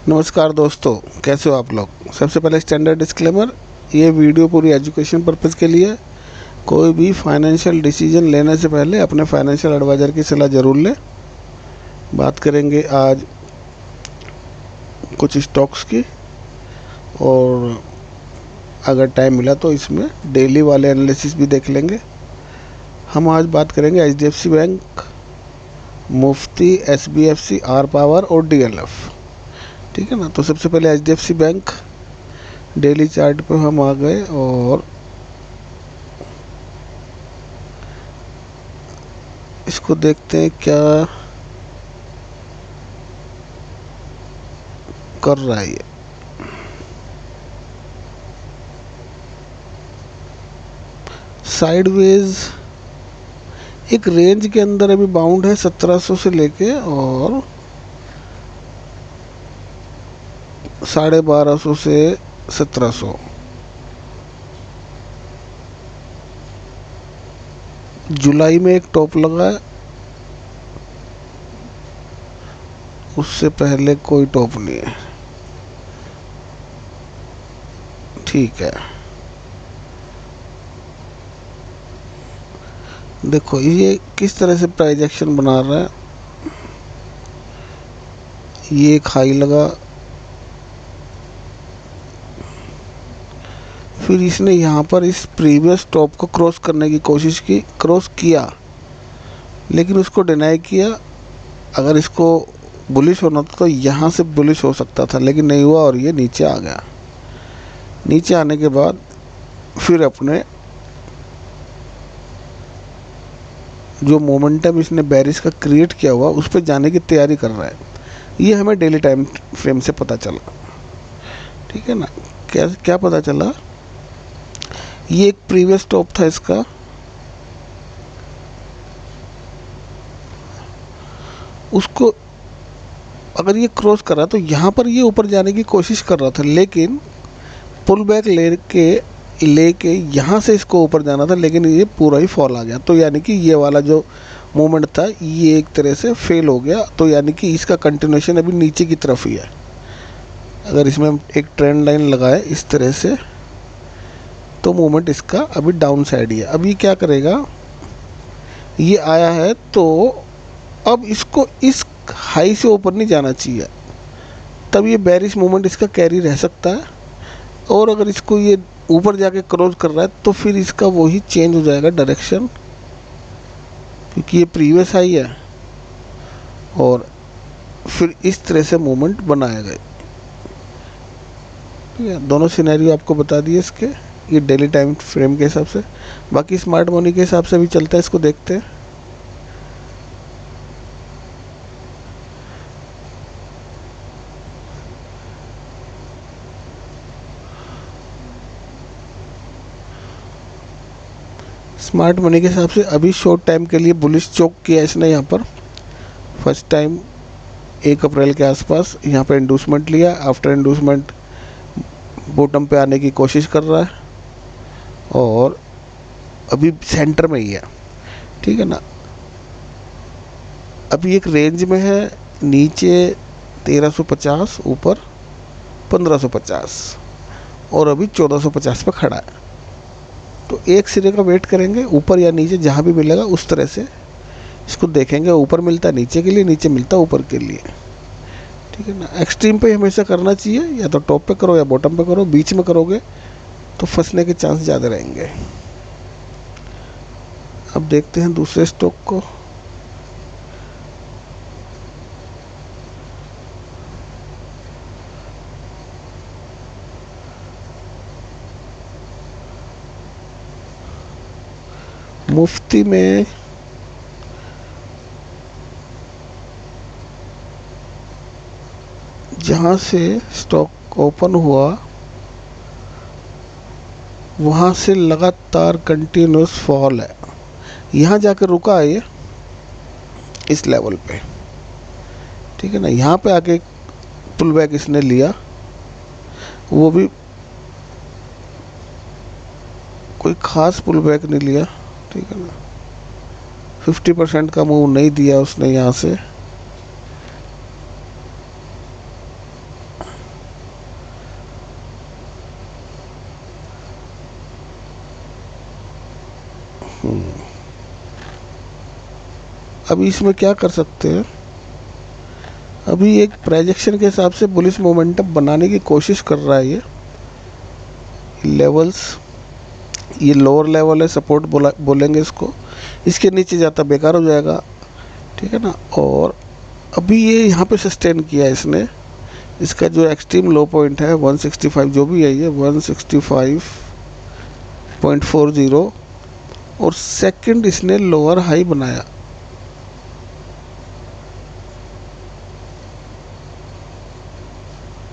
नमस्कार दोस्तों, कैसे हो आप लोग। सबसे पहले स्टैंडर्ड डिस्क्लेमर, ये वीडियो पूरी एजुकेशन पर्पज़ के लिए है। कोई भी फाइनेंशियल डिसीजन लेने से पहले अपने फाइनेंशियल एडवाइज़र की सलाह ज़रूर लें। बात करेंगे आज कुछ स्टॉक्स की, और अगर टाइम मिला तो इसमें डेली वाले एनालिसिस भी देख लेंगे। हम आज बात करेंगे HDFC bank, Mufti, SBFC, R power और डीएलएफ। ठीक है ना। तो सबसे पहले एचडीएफसी बैंक डेली चार्ट पे हम आ गए और इसको देखते हैं क्या कर रहा है ये। साइडवेज एक रेंज के अंदर अभी बाउंड है 1700 से लेके और 1250 से 1700। जुलाई में एक टॉप लगा है, उससे पहले कोई टॉप नहीं है। ठीक है, देखो ये किस तरह से प्राइस एक्शन बना रहा है। ये एक हाई लगा, फिर इसने यहाँ पर इस प्रीवियस टॉप को क्रॉस करने की कोशिश की, क्रॉस किया लेकिन उसको डिनाई किया। अगर इसको बुलिश होना था तो यहाँ से बुलिश हो सकता था, लेकिन नहीं हुआ और ये नीचे आ गया। नीचे आने के बाद फिर अपने जो मोमेंटम इसने बेरिश का क्रिएट किया हुआ उस पर जाने की तैयारी कर रहा है। ये हमें डेली टाइम फ्रेम से पता चला। ठीक है ना। क्या क्या पता चला, ये एक प्रीवियस टॉप था इसका, उसको अगर ये क्रॉस कर रहा तो यहाँ पर ये ऊपर जाने की कोशिश कर रहा था, लेकिन पुल बैक लेके यहाँ से इसको ऊपर जाना था, लेकिन ये पूरा ही फॉल आ गया। तो यानी कि ये वाला जो मूवमेंट था ये एक तरह से फेल हो गया। तो यानी कि इसका कंटिन्यूशन अभी नीचे की तरफ ही है। अगर इसमें हम एक ट्रेंड लाइन लगाए इस तरह से तो मूवमेंट इसका अभी डाउन साइड ही है। अब ये क्या करेगा, ये आया है तो अब इसको इस हाई से ऊपर नहीं जाना चाहिए, तब ये बेरिश मूवमेंट इसका कैरी रह सकता है। और अगर इसको ये ऊपर जाके क्रॉस कर रहा है तो फिर इसका वही चेंज हो जाएगा डायरेक्शन, क्योंकि ये प्रीवियस हाई है और फिर इस तरह से मूवमेंट बनाया गया। ठीक है, दोनों सिनेरियो आपको बता दिए इसके, ये डेली टाइम फ्रेम के हिसाब से। बाकी स्मार्ट मनी के हिसाब से भी चलता है, इसको देखते हैं। स्मार्ट मनी के हिसाब से अभी शॉर्ट टाइम के लिए बुलिश चोक किया इसने यहाँ पर। फर्स्ट टाइम 1 अप्रैल के आसपास यहाँ पे इंडूसमेंट लिया। आफ्टर इंडूसमेंट बॉटम पे आने की कोशिश कर रहा है और अभी सेंटर में ही है। ठीक है ना। अभी एक रेंज में है, नीचे 1350, ऊपर 1550 और अभी 1450 पे खड़ा है। तो एक सिरे का वेट करेंगे, ऊपर या नीचे जहाँ भी मिलेगा उस तरह से इसको देखेंगे। ऊपर मिलता है नीचे के लिए, नीचे मिलता है ऊपर के लिए। ठीक है ना। एक्सट्रीम पे हमेशा करना चाहिए, या तो टॉप पे करो या बॉटम पे करो। बीच में करोगे तो फंसने के चांस ज़्यादा रहेंगे। अब देखते हैं दूसरे स्टॉक को। मुफ्ती में जहाँ से स्टॉक ओपन हुआ वहाँ से लगातार कंटिन्यूस फॉल है। यहाँ जाकर रुका है ये इस लेवल पे। ठीक है ना। यहाँ पे आके पुल बैक इसने लिया, वो भी कोई ख़ास पुल बैक नहीं लिया। ठीक है ना। 50% का मूव नहीं दिया उसने यहाँ से। अभी इसमें क्या कर सकते हैं, अभी एक प्रोजेक्शन के हिसाब से बुलिश मोमेंटम बनाने की कोशिश कर रहा है ये लेवल्स। ये लोअर लेवल है, सपोर्ट बोलेंगे इसको, इसके नीचे जाता बेकार हो जाएगा, ठीक है ना। और अभी ये यहाँ पे सस्टेन किया इसने, इसका जो एक्सट्रीम लो पॉइंट है 165 जो भी है ये 165.40, और सेकंड इसने लोअर हाई बनाया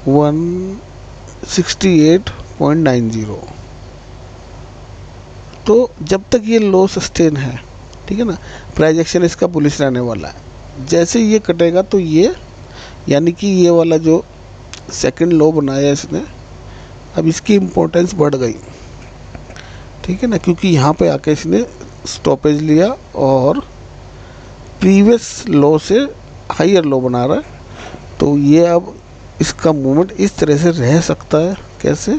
168.90। तो जब तक ये लो सस्टेन है, ठीक है ना, प्रोजेक्शन इसका बुलिश रहने वाला है। जैसे ये कटेगा तो ये, यानी कि ये वाला जो सेकंड लो बनाया इसने, अब इसकी इम्पोर्टेंस बढ़ गई, ठीक है ना, क्योंकि यहाँ पे आके इसने स्टॉपेज लिया और प्रीवियस लो से हायर लो बना रहा है। तो ये अब इसका मूवमेंट इस तरह से रह सकता है। कैसे,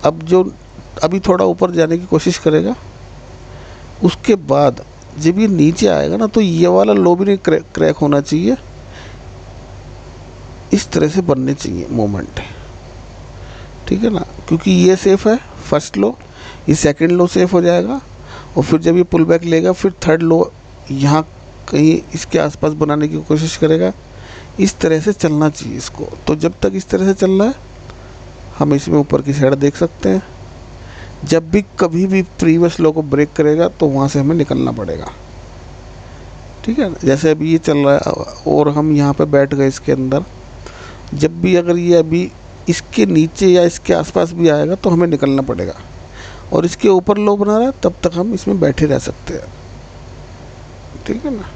अब जो अभी थोड़ा ऊपर जाने की कोशिश करेगा, उसके बाद जब ये नीचे आएगा ना, तो ये वाला लो भी नहीं क्रैक होना चाहिए, इस तरह से बनने चाहिए मोमेंट, ठीक है ना, क्योंकि ये सेफ है फर्स्ट लो, ये सेकंड लो सेफ हो जाएगा, और फिर जब ये पुल बैक लेगा फिर थर्ड लो यहाँ कहीं इसके आसपास बनाने की कोशिश करेगा। इस तरह से चलना चाहिए इसको। तो जब तक इस तरह से चल रहा है, हम इसमें ऊपर की साइड देख सकते हैं। जब भी कभी भी प्रीवियस लो को ब्रेक करेगा तो वहाँ से हमें निकलना पड़ेगा, ठीक है। जैसे अभी ये चल रहा है और हम यहाँ पे बैठ गए इसके अंदर, जब भी अगर ये अभी इसके नीचे या इसके आसपास भी आएगा तो हमें निकलना पड़ेगा, और इसके ऊपर लो बना रहा है तब तक हम इसमें बैठे रह सकते हैं, ठीक है ना।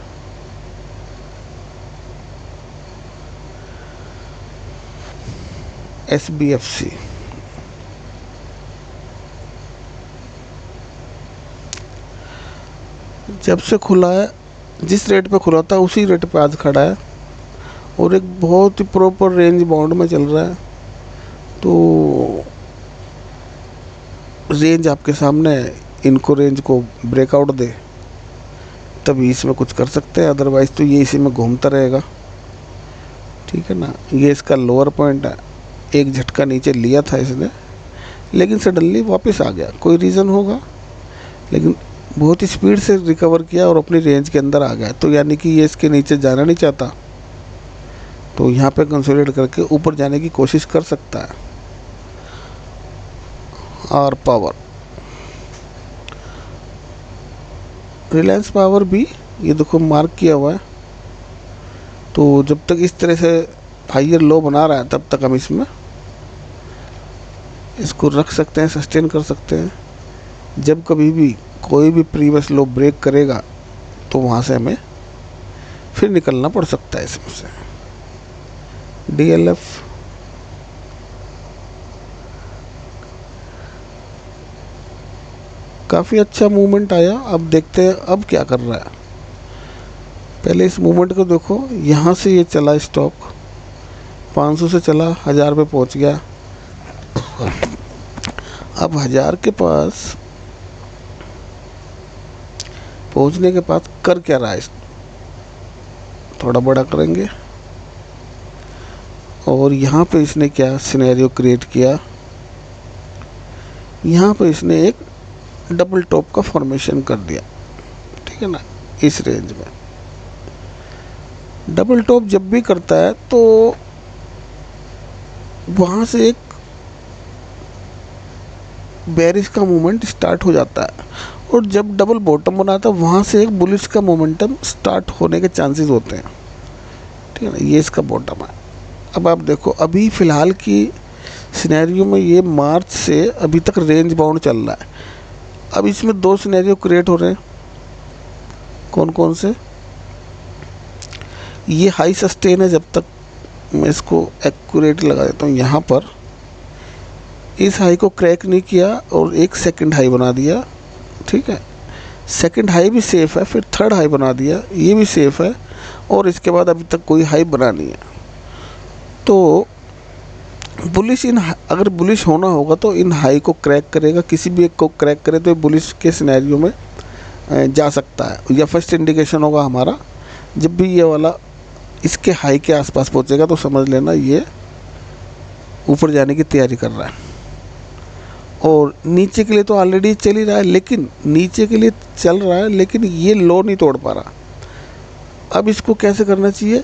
SBFC जब से खुला है, जिस रेट पे खुला था उसी रेट पे आज खड़ा है, और एक बहुत ही प्रॉपर रेंज बाउंड में चल रहा है। तो रेंज आपके सामने है, इनको रेंज को ब्रेकआउट दे तभी इसमें कुछ कर सकते हैं, अदरवाइज़ तो ये इसी में घूमता रहेगा, ठीक है ना। ये इसका लोअर पॉइंट है, एक झटका नीचे लिया था इसने, लेकिन सडनली वापस आ गया, कोई रीज़न होगा, लेकिन बहुत ही स्पीड से रिकवर किया और अपनी रेंज के अंदर आ गया। तो यानी कि ये इसके नीचे जाना नहीं चाहता, तो यहाँ पे कंसोलिडेट करके ऊपर जाने की कोशिश कर सकता है। और पावर, रिलायंस पावर भी ये देखो मार्क किया हुआ है। तो जब तक इस तरह से हाइयर लो बना रहा है तब तक हम इसमें इसको रख सकते हैं, सस्टेन कर सकते हैं। जब कभी भी कोई भी प्रीवियस लो ब्रेक करेगा तो वहाँ से हमें फिर निकलना पड़ सकता है इसमें से। DLF काफ़ी अच्छा मूवमेंट आया। अब देखते हैं अब क्या कर रहा है। पहले इस मूवमेंट को देखो, यहाँ से ये चला स्टॉक 500 से चला 1000 पे पहुँच गया। अब 1000 के पास पहुँचने के बाद कर क्या रहा है, थोड़ा बड़ा करेंगे, और यहाँ पे इसने क्या सिनेरियो क्रिएट किया, यहाँ पे इसने एक डबल टॉप का फॉर्मेशन कर दिया, ठीक है ना। इस रेंज में डबल टॉप जब भी करता है तो वहाँ से एक बेरिश का मूवमेंट स्टार्ट हो जाता है, और जब डबल बॉटम बनाता है वहाँ से एक बुलिश का मोमेंटम स्टार्ट होने के चांसेस होते हैं, ठीक है ना। ये इसका बॉटम है। अब आप देखो अभी फ़िलहाल की सिनेरियो में ये मार्च से अभी तक रेंज बाउंड चल रहा है। अब इसमें दो सिनेरियो क्रिएट हो रहे हैं, कौन कौन से, ये हाई सस्टेन है, जब तक मैं इसको एक्यूरेट लगा देता हूँ, यहाँ पर इस हाई को क्रैक नहीं किया और एक सेकंड हाई बना दिया, ठीक है। सेकंड हाई भी सेफ़ है, फिर थर्ड हाई बना दिया, ये भी सेफ़ है, और इसके बाद अभी तक कोई हाई बना नहीं है। तो बुलिश अगर बुलिश होना होगा तो इन हाई को क्रैक करेगा, किसी भी एक को क्रैक करे तो ये बुलिश के सिनेरियो में जा सकता है। या फर्स्ट इंडिकेशन होगा हमारा, जब भी ये वाला इसके हाई के आसपास पहुंचेगा तो समझ लेना ये ऊपर जाने की तैयारी कर रहा है। और नीचे के लिए तो ऑलरेडी चल ही रहा है, लेकिन नीचे के लिए चल रहा है लेकिन ये लो नहीं तोड़ पा रहा। अब इसको कैसे करना चाहिए,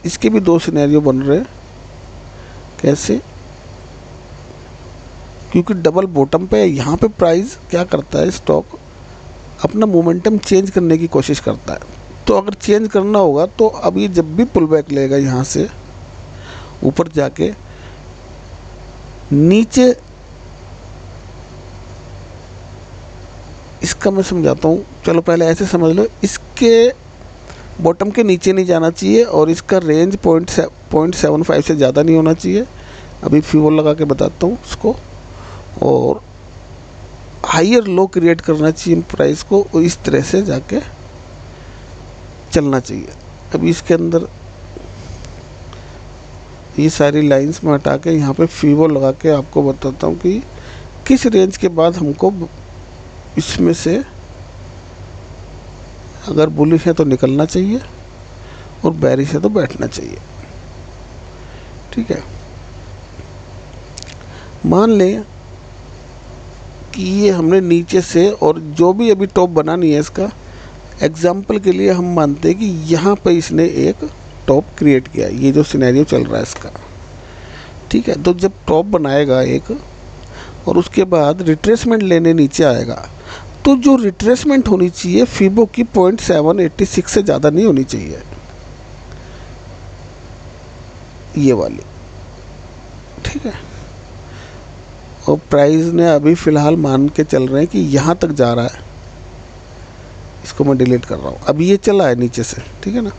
इसके भी दो सिनेरियो बन रहे हैं। कैसे, क्योंकि डबल बॉटम पे यहाँ पे प्राइस क्या करता है, स्टॉक अपना मोमेंटम चेंज करने की कोशिश करता है। तो अगर चेंज करना होगा तो अभी जब भी पुल बैक लेगा यहाँ से ऊपर जाके नीचे, इसका मैं समझाता हूँ, चलो पहले ऐसे समझ लो, इसके बॉटम के नीचे नहीं जाना चाहिए और इसका रेंज 0.75 से ज़्यादा नहीं होना चाहिए। अभी फीवर लगा के बताता हूँ इसको। और हायर लो क्रिएट करना चाहिए प्राइस को, और इस तरह से जाके चलना चाहिए। अभी इसके अंदर ये सारी लाइंस में हटा के यहाँ पे फीवर लगा के आपको बताता हूँ कि किस रेंज के बाद हमको इसमें से अगर बुलिश है तो निकलना चाहिए और बेरिश है तो बैठना चाहिए। ठीक है, मान लें कि ये हमने नीचे से, और जो भी अभी टॉप बनानी है इसका एग्जाम्पल के लिए हम मानते हैं कि यहाँ पे इसने एक टॉप क्रिएट किया, ये जो सिनेरियो चल रहा है इसका। ठीक है, तो जब टॉप बनाएगा एक और उसके बाद रिट्रेसमेंट लेने नीचे आएगा, तो जो रिट्रेसमेंट होनी चाहिए फीबो की 0.786 से ज़्यादा नहीं होनी चाहिए, ये वाली। ठीक है, और प्राइस ने अभी फ़िलहाल मान के चल रहे हैं कि यहाँ तक जा रहा है। इसको मैं डिलीट कर रहा हूँ। अभी ये चला है नीचे से, ठीक है ना,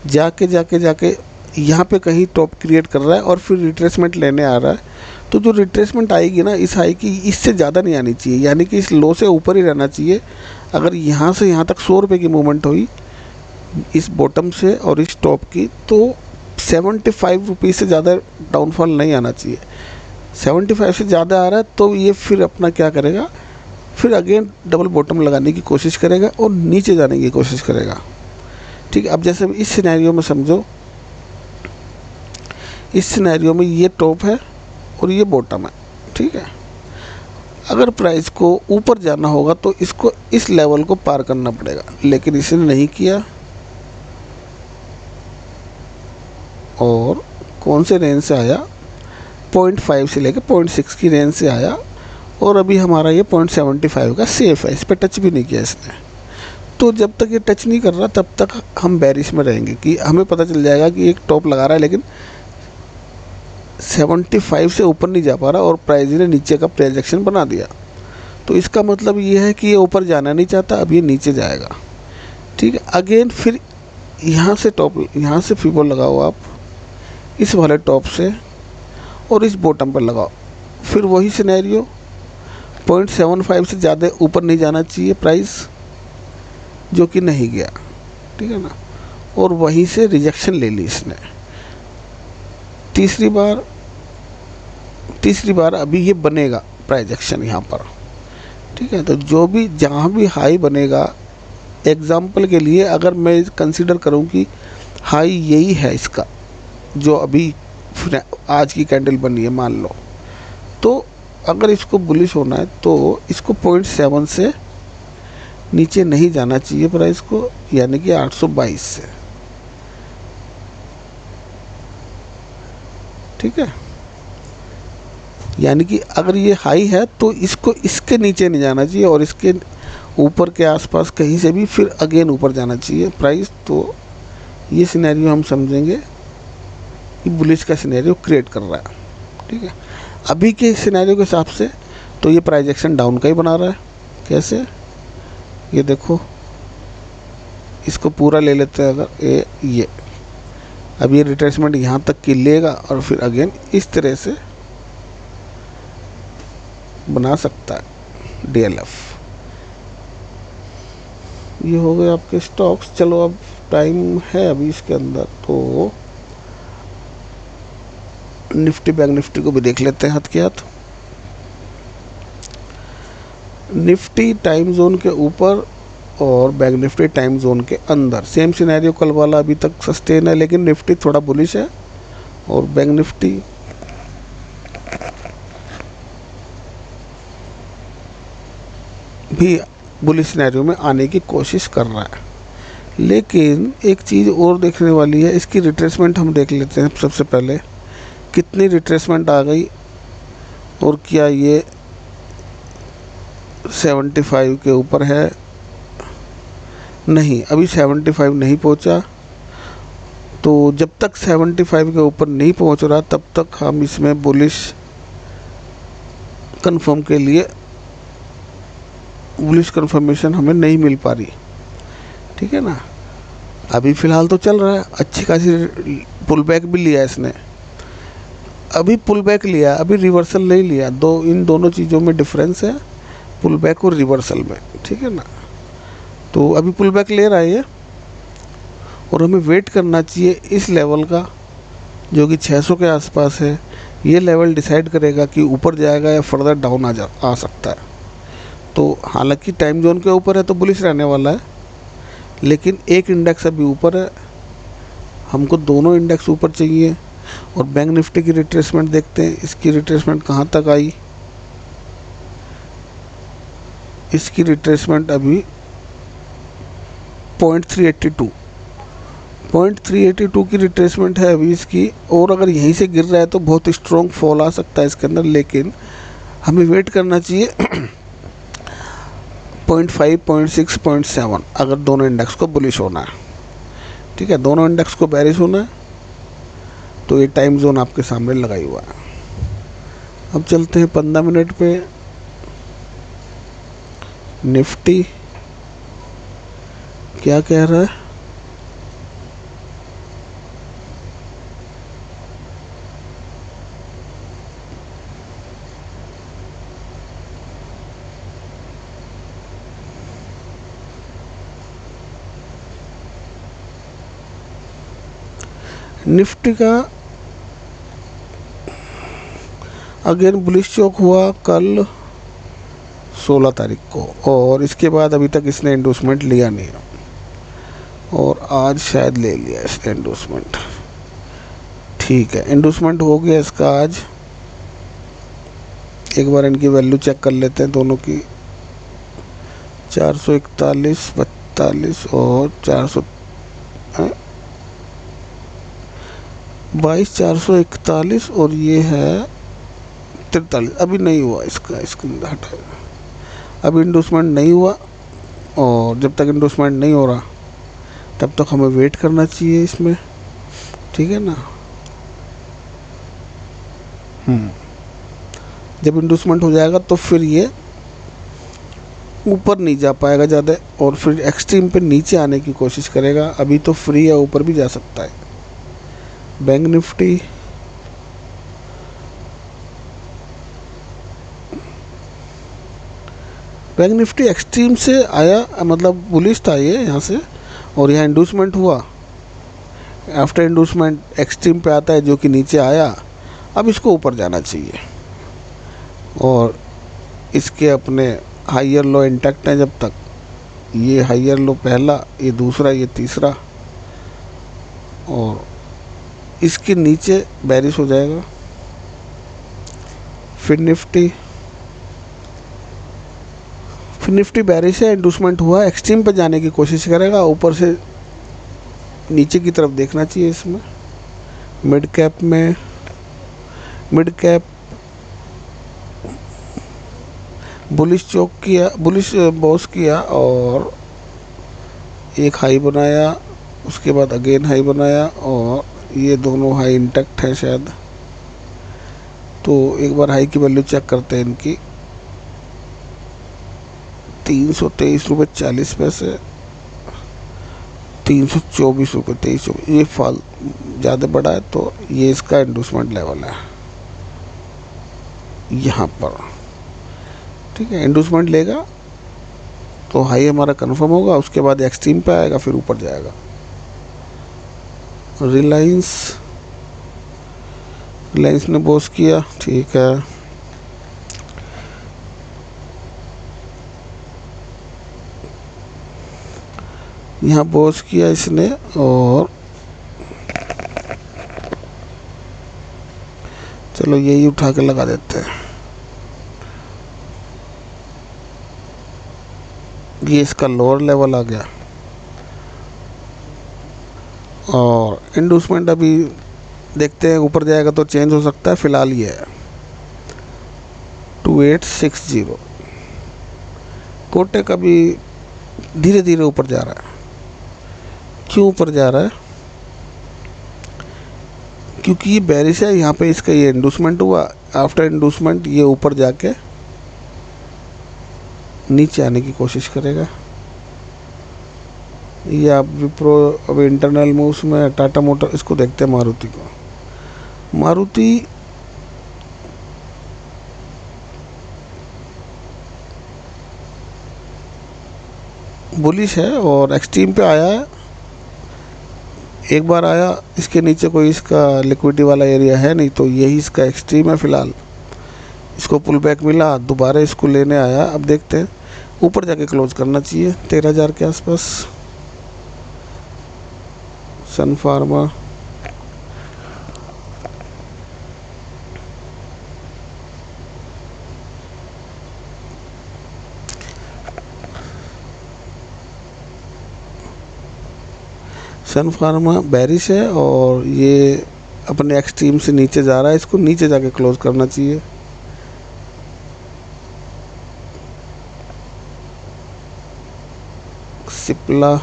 जाके जाके जाके यहाँ पे कहीं टॉप क्रिएट कर रहा है और फिर रिट्रेसमेंट लेने आ रहा है। तो जो रिट्रेसमेंट आएगी ना इस हाई की, इससे ज़्यादा नहीं आनी चाहिए, यानी कि इस लो से ऊपर ही रहना चाहिए। अगर यहाँ से यहाँ तक 100 रुपये की मूवमेंट हुई इस बॉटम से और इस टॉप की, तो 75 रुपीज़ से ज़्यादा डाउनफॉल नहीं आना चाहिए। 75 से ज़्यादा आ रहा है तो ये फिर अपना क्या करेगा, फिर अगेन डबल बॉटम लगाने की कोशिश करेगा और नीचे जाने की कोशिश करेगा। ठीक है, अब जैसे इस सिनेरियो में समझो, इस सिनेरियो में ये टॉप है और ये बॉटम है। ठीक है, अगर प्राइस को ऊपर जाना होगा तो इसको इस लेवल को पार करना पड़ेगा, लेकिन इसने नहीं किया। और कौन से रेंज से आया, 0.5 से लेकर 0.6 की रेंज से आया, और अभी हमारा ये 0.75 का सेफ है, इस पर टच भी नहीं किया इसने। तो जब तक ये टच नहीं कर रहा तब तक हम बेरिश में रहेंगे, कि हमें पता चल जाएगा कि एक टॉप लगा रहा है लेकिन 75 से ऊपर नहीं जा पा रहा और प्राइस ने नीचे का प्रोजेक्शन बना दिया। तो इसका मतलब ये है कि ये ऊपर जाना नहीं चाहता, अब ये नीचे जाएगा। ठीक है, अगेन फिर यहाँ से टॉप, यहाँ से फीबो लगाओ आप इस वाले टॉप से और इस बॉटम पर लगाओ, फिर वही सिनेरियो 0.75 से ज़्यादा ऊपर नहीं जाना चाहिए प्राइस, जो कि नहीं गया। ठीक है ना, और वहीं से रिजेक्शन ले ली इसने। तीसरी बार अभी ये बनेगा प्राइजेक्शन यहाँ पर। ठीक है, तो जो भी जहाँ भी हाई बनेगा, एग्जाम्पल के लिए अगर मैं कंसीडर करूँ कि हाई यही है इसका जो अभी आज की कैंडल बनी है मान लो, तो अगर इसको बुलिश होना है तो इसको 0.7 से नीचे नहीं जाना चाहिए प्राइस को, यानी कि 822 से। ठीक है, यानी कि अगर ये हाई है तो इसको इसके नीचे नहीं जाना चाहिए और इसके ऊपर के आसपास कहीं से भी फिर अगेन ऊपर जाना चाहिए प्राइस। तो ये सिनेरियो हम समझेंगे कि बुलिश का सिनेरियो क्रिएट कर रहा है। ठीक है, अभी के सिनेरियो के हिसाब से तो ये प्राइजेक्शन डाउन का ही बना रहा है। कैसे, ये देखो, इसको पूरा ले लेते हैं अगर ये अब ये रिट्रेसमेंट यहाँ तक की लेगा और फिर अगेन इस तरह से बना सकता है DLF। ये हो गए आपके स्टॉक्स। चलो अब टाइम है अभी इसके अंदर, तो निफ्टी बैंक निफ्टी को भी देख लेते हैं हाथ के हाथ। निफ्टी टाइम जोन के ऊपर और बैंक निफ्टी टाइम जोन के अंदर। सेम सिनेरियो कल वाला अभी तक सस्टेन है, लेकिन निफ्टी थोड़ा बुलिश है और बैंक निफ्टी भी बुलिश सिनेरियो में आने की कोशिश कर रहा है। लेकिन एक चीज़ और देखने वाली है, इसकी रिट्रेसमेंट हम देख लेते हैं सबसे पहले। कितनी रिट्रेसमेंट आ गई और क्या ये 75 के ऊपर है? नहीं, अभी 75 नहीं पहुंचा। तो जब तक 75 के ऊपर नहीं पहुंच रहा तब तक हम इसमें बुलिश कंफर्म के लिए बुलिश कंफर्मेशन हमें नहीं मिल पा रही, ठीक है ना। अभी फ़िलहाल तो चल रहा है, अच्छी खासी पुल बैक भी लिया इसने, अभी पुल बैक लिया, अभी रिवर्सल नहीं लिया। इन दोनों चीज़ों में डिफरेंस है, पुल बैक और रिवर्सल में, ठीक है ना। तो अभी पुल बैक ले रहा है ये, और हमें वेट करना चाहिए इस लेवल का जो कि 600 के आसपास है। ये लेवल डिसाइड करेगा कि ऊपर जाएगा या फर्दर डाउन आ सकता है। तो हालांकि टाइम जोन के ऊपर है तो बुलिश रहने वाला है, लेकिन एक इंडेक्स अभी ऊपर है, हमको दोनों इंडेक्स ऊपर चाहिए। और बैंक निफ्टी की रिट्रेसमेंट देखते हैं, इसकी रिट्रेसमेंट कहाँ तक आई। इसकी रिट्रेसमेंट अभी 0.382 की रिट्रेसमेंट है अभी इसकी। और अगर यहीं से गिर रहा है तो बहुत स्ट्रॉन्ग फॉल आ सकता है इसके अंदर, लेकिन हमें वेट करना चाहिए 0.5, 0.6, 0.7 अगर दोनों इंडेक्स को बुलिश होना है, ठीक है। दोनों इंडेक्स को बेरिश होना है तो ये टाइम जोन आपके सामने लगाई हुआ है। अब चलते हैं 15 मिनट पे। निफ्टी क्या कह रहा है? निफ्टी का अगेन बुलिश चौक हुआ कल 16 तारीख को, और इसके बाद अभी तक इसने एंडोर्समेंट लिया नहीं है, और आज शायद ले लिया इसने एंडोर्समेंट। ठीक है, एंडोर्समेंट हो गया इसका आज। एक बार इनकी वैल्यू चेक कर लेते हैं दोनों की। 441, 42 और 441 और ये है 43। अभी नहीं हुआ इसका हटाया, अभी इंडोर्समेंट नहीं हुआ, और जब तक इंडोर्समेंट नहीं हो रहा तब तक हमें वेट करना चाहिए इसमें, ठीक है ना। जब इंडोर्समेंट हो जाएगा तो फिर ये ऊपर नहीं जा पाएगा ज़्यादा, और फिर एक्सट्रीम पे नीचे आने की कोशिश करेगा। अभी तो फ्री है, ऊपर भी जा सकता है। बैंक निफ्टी एक्सट्रीम से आया, मतलब बुलिश था ये यहाँ से, और यहाँ इंडोर्समेंट हुआ। आफ्टर इंडोर्समेंट एक्सट्रीम पे आता है जो कि नीचे आया। अब इसको ऊपर जाना चाहिए, और इसके अपने हायर लो इंटैक्ट हैं जब तक। ये हायर लो पहला, ये दूसरा, ये तीसरा, और इसके नीचे बेरिश हो जाएगा। फिर निफ्टी बेरिश है, इंडोर्समेंट हुआ, एक्सट्रीम पर जाने की कोशिश करेगा। ऊपर से नीचे की तरफ देखना चाहिए इसमें। मिड कैप बुलिश चौक किया, बुलिश बॉस किया, और एक हाई बनाया, उसके बाद अगेन हाई बनाया, और ये दोनों हाई इंटैक्ट हैं शायद। तो एक बार हाई की वैल्यू चेक करते हैं इनकी। 323 रुपये 40 पैसे, 324 रुपये 23। ये फॉल ज़्यादा बड़ा है, तो ये इसका इंडोर्समेंट लेवल है यहाँ पर, ठीक है। इंडोर्समेंट लेगा तो हाई हमारा कंफर्म होगा, उसके बाद एक्सट्रीम पे आएगा, फिर ऊपर जाएगा। रिलायंस ने बोस किया, ठीक है। यहाँ बोस किया इसने, और चलो यही उठा के लगा देते हैं। ये इसका लोअर लेवल आ गया, और इंडूसमेंट अभी देखते हैं, ऊपर जाएगा तो चेंज हो सकता है। फिलहाल ये है 2860। कोटेक अभी धीरे धीरे ऊपर जा रहा है। क्यों ऊपर जा रहा है? क्योंकि ये बेरिश है, यहाँ पे इसका ये इंडूसमेंट हुआ। आफ्टर इंडूसमेंट ये ऊपर जाके नीचे आने की कोशिश करेगा। ये आप विप्रो, अब इंटरनल मूव्स में टाटा मोटर, इसको देखते हैं मारुति को। मारुति बुलिश है और एक्सट्रीम पे आया है। एक बार आया, इसके नीचे कोई इसका लिक्विडिटी वाला एरिया है नहीं, तो यही इसका एक्सट्रीम है। फिलहाल इसको पुल बैक मिला, दोबारा इसको लेने आया। अब देखते हैं, ऊपर जाके क्लोज करना चाहिए 13,000 के आसपास। सन फार्मा बेरिश है और ये अपने एक्सट्रीम से नीचे जा रहा है। इसको नीचे जाके क्लोज करना चाहिए। सिप्ला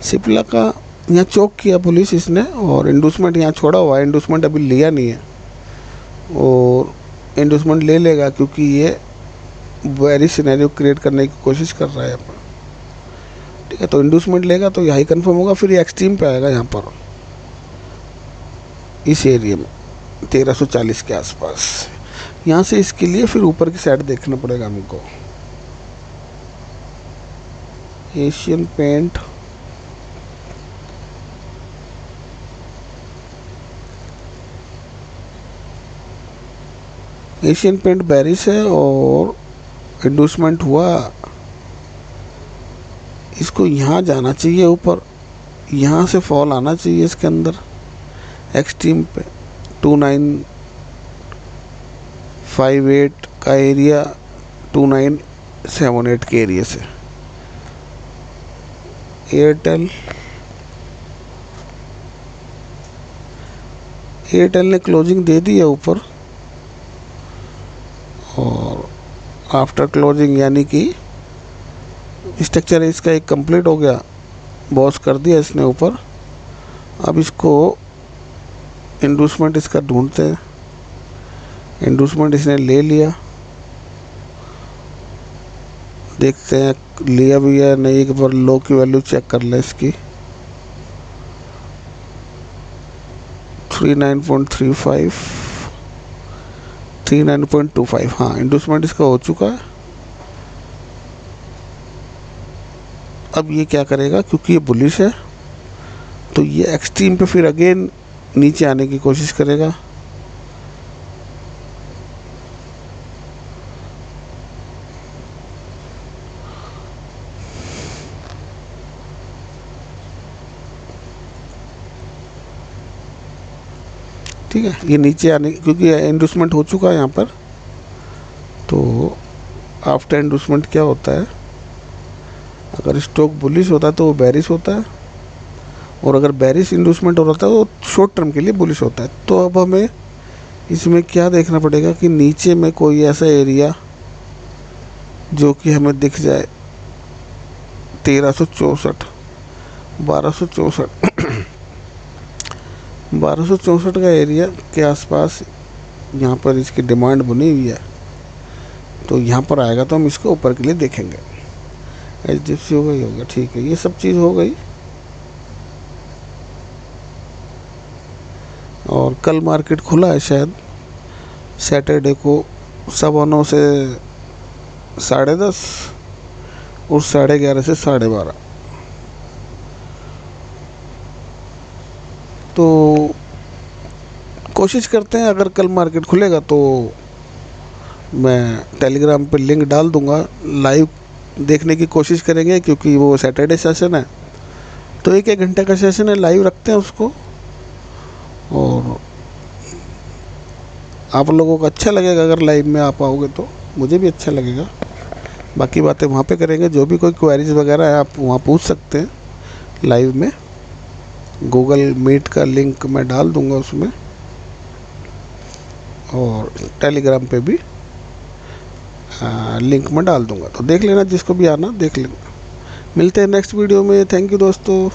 सिप्ला का यहाँ चौक किया पुलिस इसने, और इंडूसमेंट यहाँ छोड़ा हुआ है। इंडूसमेंट अभी लिया नहीं है, और इंडूसमेंट ले लेगा क्योंकि ये वेरी सिनेरियो क्रिएट करने की कोशिश कर रहा है अपन। ठीक है, तो इंडूसमेंट लेगा तो यही कंफर्म होगा। फिर ये एक्सट्रीम पे आएगा यहाँ पर, इस एरिया में 1340 के आसपास। यहाँ से इसके लिए फिर ऊपर की साइड देखना पड़ेगा हमको। Asian paint, Asian paint bearish है और इंडूसमेंट हुआ। इसको यहाँ जाना चाहिए ऊपर, यहाँ से फॉल आना चाहिए इसके अंदर एक्सट्रीम पे। 2958 का एरिया 2978 के एरिया से। एयरटेल ने क्लोजिंग दे दी है ऊपर, और आफ्टर क्लोजिंग यानी कि स्ट्रक्चर इसका एक कंप्लीट हो गया। बॉस कर दिया इसने ऊपर। अब इसको इंडूसमेंट इसका ढूंढते हैं। इंडूसमेंट इसने ले लिया, देखते हैं लिया भी है नहीं। एक बार लो की वैल्यू चेक कर ले इसकी। 39.35, 39.25। हाँ, इंडूसमेंट इसका हो चुका है। अब ये क्या करेगा, क्योंकि ये बुलिश है तो ये एक्सट्रीम पे फिर अगेन नीचे आने की कोशिश करेगा। ठीक है, ये नीचे आने, क्योंकि इंडूसमेंट हो चुका है यहाँ पर। तो आफ्टर इंडूसमेंट क्या होता है, अगर स्टॉक बुलिश होता है तो वो बेरिश होता है, और अगर बेरिश इंडूसमेंट हो रहा है तो शॉर्ट टर्म के लिए बुलिश होता है। तो अब हमें इसमें क्या देखना पड़ेगा कि नीचे में कोई ऐसा एरिया जो कि हमें दिख जाए। 1364, 1264 का एरिया के आसपास यहाँ पर इसकी डिमांड बनी हुई है। तो यहाँ पर आएगा तो हम इसको ऊपर के लिए देखेंगे। HDFC हो गई, हो गया, ठीक है, ये सब चीज़ हो गई। कल मार्केट खुला है शायद सैटरडे को 9:15 से 10:30 और 11:30 से 12:30। तो कोशिश करते हैं, अगर कल मार्केट खुलेगा तो मैं टेलीग्राम पे लिंक डाल दूंगा, लाइव देखने की कोशिश करेंगे, क्योंकि वो सैटरडे सेशन है तो 1-1 घंटे का सेशन है, लाइव रखते हैं उसको और आप लोगों को अच्छा लगेगा अगर लाइव में आ पाओगे तो, मुझे भी अच्छा लगेगा। बाकी बातें वहाँ पे करेंगे, जो भी कोई क्वेरीज वगैरह है आप वहाँ पूछ सकते हैं लाइव में। गूगल मीट का लिंक मैं डाल दूंगा उसमें और टेलीग्राम पे भी लिंक में डाल दूंगा, तो देख लेना, जिसको भी आना देख लेना। मिलते हैं नेक्स्ट वीडियो में। थैंक यू दोस्तों।